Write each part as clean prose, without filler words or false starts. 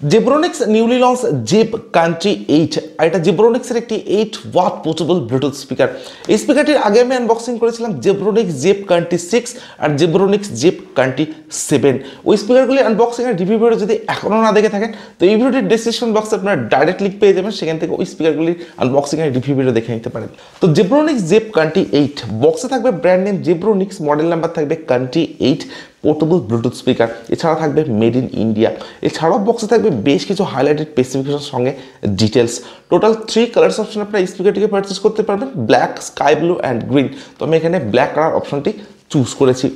Zebronics newly launched Zeb Country 8 আর এটা Zebronics এর একটি 8 ওয়াট পোর্টেবল ব্লুটুথ স্পিকার। এই স্পিকারটির আগে আমি আনবক্সিং করেছিলাম Zebronics Zeb Country 6 আর Zebronics Zeb Country 7। ওই স্পিকারগুলি আনবক্সিং এর রিভিউ ভিডিও যদি এখনো না দেখে থাকেন তো এই ভিডিওটির ডেসক্রিপশন বক্সে আপনারা ডাইরেক্ট লিংক পেয়ে যাবেন, সেখান থেকে ওই স্পিকারগুলির আনবক্সিং এর রিভিউ ভিডিও দেখে নিতে পারেন। তো Zebronics Zeb Country 8 বক্সে থাকবে brand name Zebronics, model number থাকবে Country 8 পোর্টেবল ব্লুটুথ স্পিকার। এছাড়া থাকবে মেড ইন ইন্ডিয়া। এছাড়াও বক্সে থাকবে বেশ কিছু হাইলাইটেড স্পেসিফিকেশনের সঙ্গে ডিটেলস। টোটাল 3 কালার্স অপশন আপনারা এই স্পিকারটিকে পারচেস করতে পারবেন, black, sky blue and green. তো আমি এখানে ব্ল্যাক কালার অপশনটি চুজ করেছি।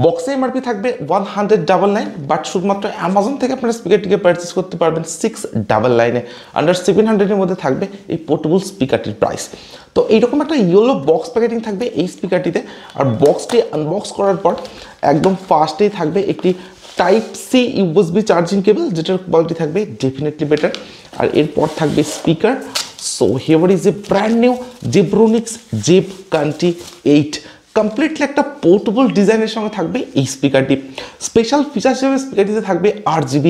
বক্সে এমআরপি থাকবে 199, বাট শুধুমাত্র অ্যামাজন থেকে আপনারা স্পিকারটিকে পারচেস করতে পারবেন 699-এ। আন্ডার 700-এর মধ্যে থাকবে এই পোর্টেবল স্পিকারটির প্রাইস। তো এইরকম একটা ইয়েলো বক্স প্যাকেটিং থাকবে এই স্পিকারটিতে। আর বক্সটি আনবক্স করার পর একদম ফার্স্টেই থাকবে একটি type C USB charging cable, যেটার কোয়ালিটি থাকবে ডেফিনেটলি বেটার। আর এরপর থাকবে speaker. So here is a brand new Zebronics Zeb Country 8। Completely একটা পোর্টেবল ডিজাইনের সঙ্গে থাকবে এই স্পিকারটি। স্পেশাল ফিচার হিসেবে স্পিকারটিতে থাকবে RGB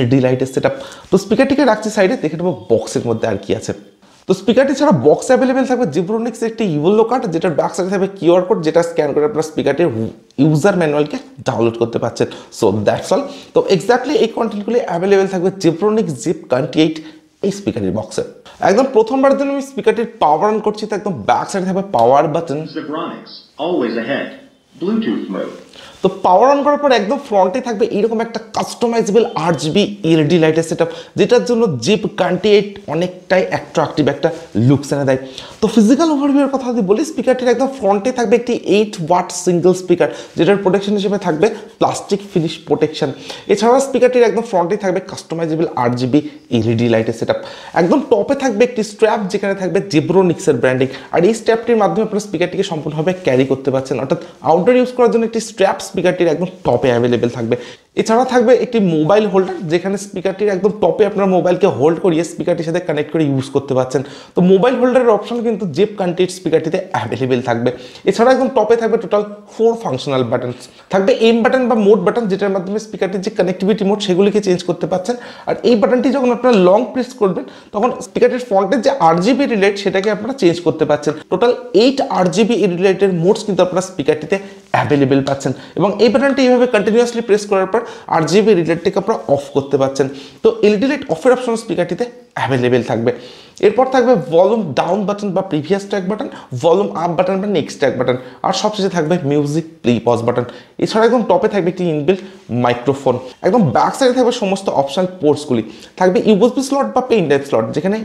LED লাইটের সেটআপ। তো স্পিকারটিকে রাখছি সাইডে, দেখে নেবো বক্সের মধ্যে আর কি আছে। তো স্পিকারটি ছাড়া বক্স অ্যাভেলেবেল থাকবে Zebronics একটি ইউএলও কার্ড, যেটার ব্যাক সাইডে থাকবে কিউআর কোড, যেটা স্ক্যান করে আপনার স্পিকারটির ইউজার ম্যানুয়ালকে ডাউনলোড করতে পারছেন। So that's all. তো এক্স্যাক্টলি এই কন্টেন্টগুলি অ্যাভেলেবেল থাকবে Zebronics Zeb Country 8 এই স্পিকারের বক্সে। একদম প্রথমবারের জন্য আমি স্পিকারটির পাওয়ার অন করছি, তো একদম ব্যাক সাইডে থাকবে power button. Zebronics always ahead, Bluetooth mode। তো পাওয়ার অন করার পর একদম ফ্রন্টে থাকবে এরকম একটা কাস্টমাইজেবল RGB LED লাইটের সেটআপ, যেটার জন্য Zeb Country 8 অনেকটাই অ্যাট্রাকটিভ একটা লুকস এনে দেয়। তো ফিজিক্যাল ওভারভিউর কথা যদি বলি, স্পিকারটির একদম ফ্রন্টে থাকবে একটি 8 ওয়াট সিঙ্গেল স্পিকার, যেটার প্রোটেকশন হিসেবে থাকবে প্লাস্টিক ফিনিশ প্রোটেকশন। এছাড়াও স্পিকারটির একদম ফ্রন্টে থাকবে কাস্টমাইজেবল RGB LED লাইটের সেটআপ। একদম টপে থাকবে একটি স্ট্র্যাপ, যেখানে থাকবে Zebronics এর ব্র্যান্ডিং। আর এই স্ট্র্যাপটির মাধ্যমে আপনারা স্পিকারটিকে সম্পূর্ণভাবে ক্যারি করতে পারছেন, অর্থাৎ আউটডোর ইউজ করার জন্য একটি স্ট্র্যাপ স্পিকারটির একদম টপে অ্যাভেলেবেল থাকবে। এছাড়া থাকবে একটি মোবাইল হোল্ডার, যেখানে স্পিকারটির একদম টপে আপনার মোবাইলকে হোল্ড করিয়ে স্পিকারটির সাথে কানেক্ট করে ইউজ করতে পারছেন। তো মোবাইল হোল্ডারের অপশন কিন্তু Zeb Country 8 স্পিকারটিতে অ্যাভেলেবেল থাকবে। এছাড়া একদম টপে থাকবে টোটাল 4 ফাংশনাল বাটন। থাকবে এম বাটন বা মোড বাটন, যেটার মাধ্যমে স্পিকারটির যে কানেক্টিভিটি মোড সেগুলিকে চেঞ্জ করতে পারছেন। আর এই বাটনটি যখন আপনারা লং প্রেস করবেন, তখন স্পিকারটির ফ্রন্টের যে RGB রিলেট সেটাকে আপনারা চেঞ্জ করতে পারছেন। টোটাল 8 RGB রিলেটেড মোডস কিন্তু আপনারা স্পিকারটিতে অ্যাভেলেবেল পাচ্ছেন। এবং এই বাটনটি এইভাবে কন্টিনিউয়াসলি প্রেস করার পর RGB রিলেটটিকে আপনারা অফ করতে পারছেন। তো LED লাইট অফের অপশন স্পিকারটিতে অ্যাভেলেবেল থাকবে। এরপর থাকবে ভলিউম ডাউন বাটন বা previous track button, volume up button বা নেক্সট ট্র্যাক বাটন, আর সবশেষে থাকবে মিউজিক প্লে পজ বাটন। এছাড়া একদম টপে থাকবে একটি ইনবিল্ট মাইক্রোফোন। একদম ব্যাক সাইডে থাকবে সমস্ত অপশনাল পোর্টসগুলি। থাকবে USB স্লট বা পেন ড্রাইভ স্লট, যেখানে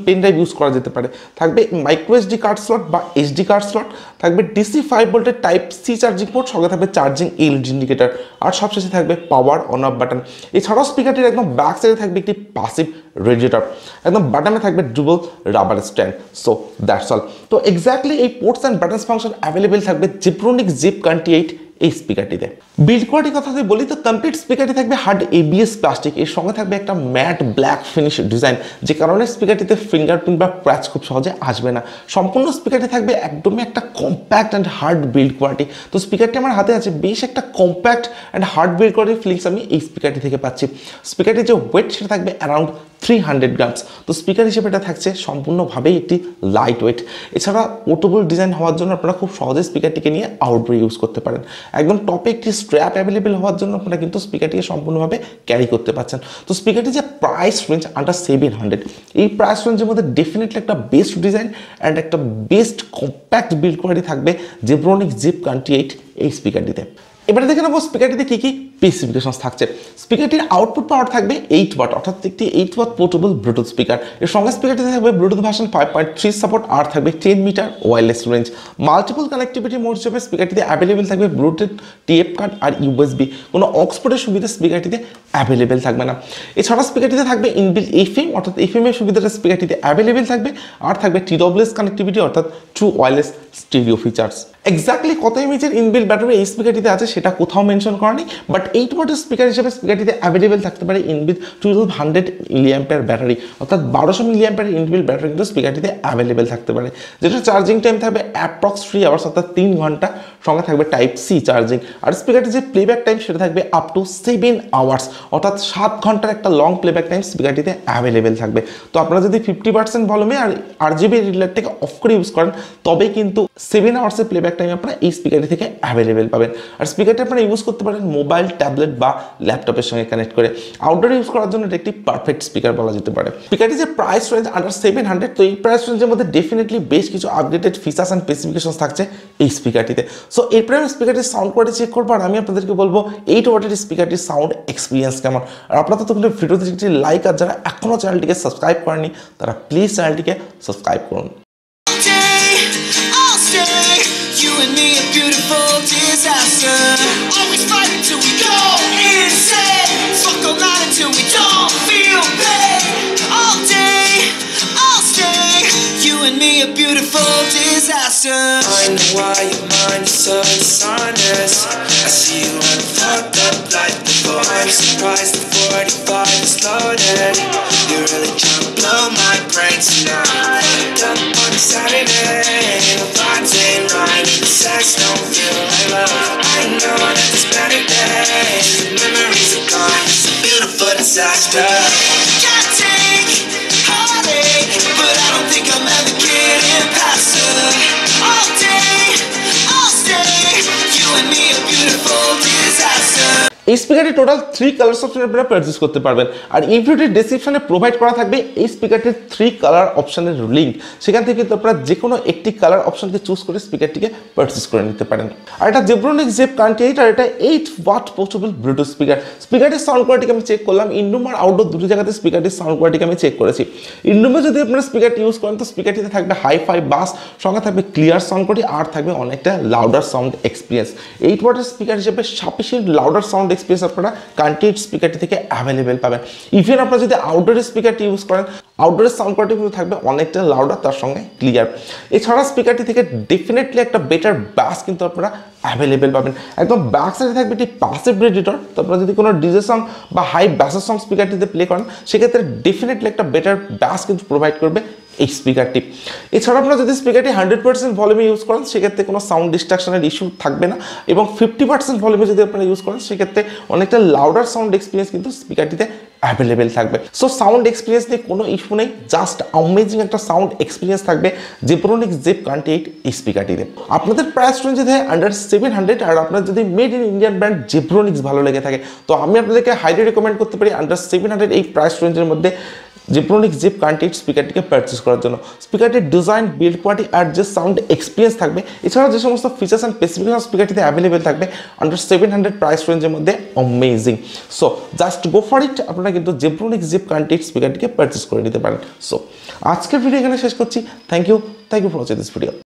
পেন ড্রাইভ ইউজ করা যেতে পারে। থাকবে মাইক্রো SD কার্ড স্লট বা SD কার্ড স্লট। থাকবে DC 5 ভোল্টের টাইপ সি চার্জিং পোর্ট, সঙ্গে থাকবে চার্জিং LED ইন্ডিকেটর। আর সবশেষে থাকবে পাওয়ার অন অফ বাটন। এছাড়াও স্পিকারটির একদম ব্যাক সাইডে থাকবে একটি পাসিভ রেডিয়েটর। একদম বাটনে থাকবে double rubber stand. So that's all. তো এক্স্যাক্টলি এই ports and buttons function available থাকবে Zebronics Zeb Country 8 এই স্পিকারটিতে। বিল্ড কোয়ালিটির কথা যদি বলি, তো কমপ্লিট স্পিকারটি থাকবে হার্ড ABS প্লাস্টিক। এর সঙ্গে থাকবে একটা ম্যাট ব্ল্যাক ফিনিশ ডিজাইন, যে কারণে স্পিকারটিতে ফিঙ্গারপ্রিন্ট বা ক্র্যাচ খুব সহজে আসবে না। সম্পূর্ণ স্পিকারটি থাকবে একদমই একটা compact and hard build quality. তো স্পিকারটি আমার হাতে আছে, বেশ একটা কম্প্যাক্ট অ্যান্ড হার্ড বিল্ড কোয়ালিটির ফিলিংস আমি এই স্পিকারটি থেকে পাচ্ছি। স্পিকারটির যে ওয়েট সেটা থাকবে অ্যারাউন্ড 300 গ্রামস। তো স্পিকার হিসেবে এটা থাকছে সম্পূর্ণভাবেই একটি লাইট ওয়েট। এছাড়া পোর্টেবল ডিজাইন হওয়ার জন্য আপনারা খুব সহজে স্পিকারটিকে নিয়ে আউটডোর ইউজ করতে পারেন। একদম টপে একটি স্ট্র্যাপ অ্যাভেলেবেল হওয়ার জন্য আপনারা কিন্তু স্পিকারটিকে সম্পূর্ণভাবে ক্যারি করতে পারছেন। তো স্পিকারটি যে প্রাইস রেঞ্জ আন্ডার 700, এই প্রাইস রেঞ্জের মধ্যে ডেফিনেটলি একটা বেস্ট ডিজাইন অ্যান্ড একটা বেস্ট কম্প্যাক্ট বিল্ড কোয়ালিটি থাকবে Zebronics Zeb Country 8 এই স্পিকারটিতে। এবারে দেখে নেবো স্পিকারটিতে কী কী স্পেসিফিকেশনস থাকছে। স্পিকারটির আউটপুট পাওয়ার থাকবে 8 ওয়াট, অর্থাৎ একটি 8 ওয়াট পোর্টেবল ব্লুটুথ স্পিকার। এর সঙ্গে স্পিকারটিতে থাকবে ব্লুটুথ ভার্সন 5.3 সাপোর্ট, আর থাকবে 10 meter wireless range. Multiple connectivity mode হিসেবে স্পিকারটিতে অ্যাভেলেবেল থাকবে ব্লুটুথ, TF কার্ড আর USB। কোনো অক্সপোর্টের সুবিধা স্পিকারটিতে অ্যাভেলেবেল থাকবে না। এছাড়া স্পিকারটিতে থাকবে ইনবিল্ট FM, অর্থাৎ FM এর সুবিধাটা স্পিকারটিতে অ্যাভেলেবেল থাকবে। আর থাকবে TWS কানেক্টিভিটি, অর্থাৎ true wireless stereo features. Exactly কত এমএইচের ইনবিল্ট ব্যাটারি এই স্পিকারটিতে আছে সেটা কোথাও মেনশন করা নেই, বাট 8 ওয়াটের স্পিকার হিসেবে স্পিকারটিতে অ্যাভেলেবেল থাকতে পারে ইনবিল্ট 1200 মিলিঅ্যাম্পিয়ার ব্যাটারি, অর্থাৎ 1200 মিলিঅ্যাম্পিয়ার ইনবিল্ট ব্যাটারি কিন্তু স্পিকারটিতে অ্যাভেলেবেল থাকতে পারে, যেটা চার্জিং টাইম থাকবে অ্যাপ্রক্স 3 আওয়ার্স, অর্থাৎ 3 ঘন্টা। সঙ্গে থাকবে টাইপ সি চার্জিং। আর স্পিকারটির যে প্লেব্যাক টাইম সেটা থাকবে আপ টু 7 আওয়ার্স, অর্থাৎ 7 ঘন্টার একটা লং প্লেব্যাক টাইম স্পিকারটিতে অ্যাভেলেবেল থাকবে। তো আপনারা যদি 50% ভলিউমে আর RGB রিলেটটাকে অফ করে ইউজ করেন তবে কিন্তু 7 আওয়ার্সের প্লেব্যাক টাইম আপনারা এই স্পিকারটি থেকে অ্যাভেলেবেল পাবেন। আর স্পিকারটি আপনারা ইউজ করতে পারেন মোবাইল, ট্যাবলেট বা ল্যাপটপের সঙ্গে কানেক্ট করে। আউটডোর ইউজ করার জন্য এটা একটি পারফেক্ট স্পিকার বলা যেতে পারে। স্পিকারটি যে প্রাইস রেঞ্জ আন্ডার 700, তো এই প্রাইস রেঞ্জের মধ্যে ডেফিনেটলি বেশ কিছু আপডেটেড ফিচার্স অ্যান্ড স্পেসিফিকেশন থাকছে এই স্পিকারটিতে। সো এরপরে আমি স্পিকারটির সাউন্ড কোয়ালিটি চেক করবো, আর আমি আপনাদেরকে বলবো 8 ওয়াটের স্পিকারটির সাউন্ড এক্সপিরিয়েন্স কেমন। আর আপনারা তো ভিডিওতে একটি লাইক, আর যারা এখনও চ্যানেলটিকে সাবস্ক্রাইব করেনি তারা প্লিজ চ্যানেলটিকে সাবস্ক্রাইব করুন। You and me a beautiful disaster. Always fighting till we go insane. Fuck all night until we don't feel pain. All day, I'll stay. You and me a beautiful disaster. I know why your mind is so dishonest. I see you and fucked up like before. I'm surprised the 45 is loaded. You're really trying to blow my brains tonight. Fucked up on a Saturday. The vibes ain't right. The sex don't feel like love. I know that there's better days. The memories are gone. It's a beautiful disaster. Can't take heartache, but I don't think I'm ever getting past her. All day, I'll stay. You and me a beautiful disaster. এই স্পিকারটি total 3 colour অপশনে আপনারা purchase করতে পারবেন। আর এই ভিডিওটির ডেসক্রিপশনে provide করা থাকবে এই স্পিকারটির 3 কালার অপশনের লিঙ্ক, সেখান থেকে কিন্তু আপনারা যে কোনো একটি কালার অপশনকে চুজ করে স্পিকারটিকে পারচেজ করে নিতে পারেন। আর এটা Zebronics Zeb 28, আর এটা 8 ওয়াট পোর্টেবল ব্লুটুথ স্পিকার। স্পিকারটির সাউন্ড কোয়ালিটিকে আমি চেক করলাম, ইনরুম আর আউটডোর দুটো জায়গাতে স্পিকারটির সাউন্ড কোয়ালিটিকে আমি চেক করেছি। ইনরুমে যদি আপনারা স্পিকারটি ইউজ করেন তো স্পিকারটিতে থাকবে হাই-ফাই বাস, সঙ্গে থাকবে ক্লিয়ার সাউন্ড কোয়ালিটি, আর থাকবে অনেকটা লাউডার সাউন্ড এক্সপিরিয়েন্স। 8 ওয়াটের স্পিকার হিসেবে সাফিসিয়েন্ট লাউডার সাউন্ড এক্সপিরিয়েন্স আপনারা কান্টিট স্পিকারটি থেকে অ্যাভেলেবেল পাবেন। ইভেন আপনারা যদি আউটডোরের স্পিকারটি ইউজ করেন, আউটডোরের সাউন্ড কোয়ালিটি কিন্তু থাকবে অনেকটা লাউডার, তার সঙ্গে ক্লিয়ার। এছাড়া স্পিকারটি থেকে ডেফিনেটলি একটা বেটার ব্যাস কিন্তু আপনারা অ্যাভেলেবেল পাবেন। একদম ব্যাক সাইডে থাকবে একটি প্যাসিভ রেডিটর, তো আপনারা যদি কোনো ডিজে সং বা হাই ব্যাসের সং স্পিকারটিতে প্লে করেন সেক্ষেত্রে ডেফিনেটলি একটা বেটার ব্যাস কিন্তু প্রোভাইড করবে এই স্পিকারটি। এছাড়া আপনারা যদি স্পিকারটি 100% ভলিউমে ইউজ করেন সেক্ষেত্রে কোনো সাউন্ড ডিস্ট্রাকশনের ইস্যু থাকবে না, এবং 50% ভলিউমে যদি আপনারা ইউজ করেন সেক্ষেত্রে অনেকটা লাউডার সাউন্ড এক্সপিরিয়েন্স কিন্তু স্পিকারটিতে অ্যাভেলেবেল থাকবে। সো সাউন্ড এক্সপিরিয়েন্স নিয়ে কোনো ইস্যু নেই, জাস্ট অ্যামেজিং একটা সাউন্ড এক্সপিরিয়েন্স থাকবে Zebronics Zeb 28 এই স্পিকারটিতে। আপনাদের প্রাইস রেঞ্জ যদি হয় আন্ডার 700, আর আপনার যদি made in Indian brand Zebronics ভালো লেগে থাকে তো আমি আপনাদেরকে হাইলি রেকমেন্ড করতে পারি আন্ডার 700 এই প্রাইস রেঞ্জের মধ্যে Zebronics Zeb 28 স্পিকারটিকে পারচেজ করার জন্য। স্পিকারটির ডিজাইন, বিল্ড কোয়ালিটি আর যে সাউন্ড এক্সপিরিয়েন্স থাকবে, এছাড়া যে সমস্ত ফিচার্স অ্যান্ড স্পেসিফিকেশন স্পিকারটিতে অ্যাভেলেবেল থাকবে আন্ডার 700 প্রাইস রেঞ্জের মধ্যে, amazing. So just go for it, আপনারা কিন্তু Zebronics Zeb 28 স্পিকারটিকে পারচেজ করে নিতে পারেন। সো আজকের ভিডিও এখানে শেষ করছি। Thank you for watching this video.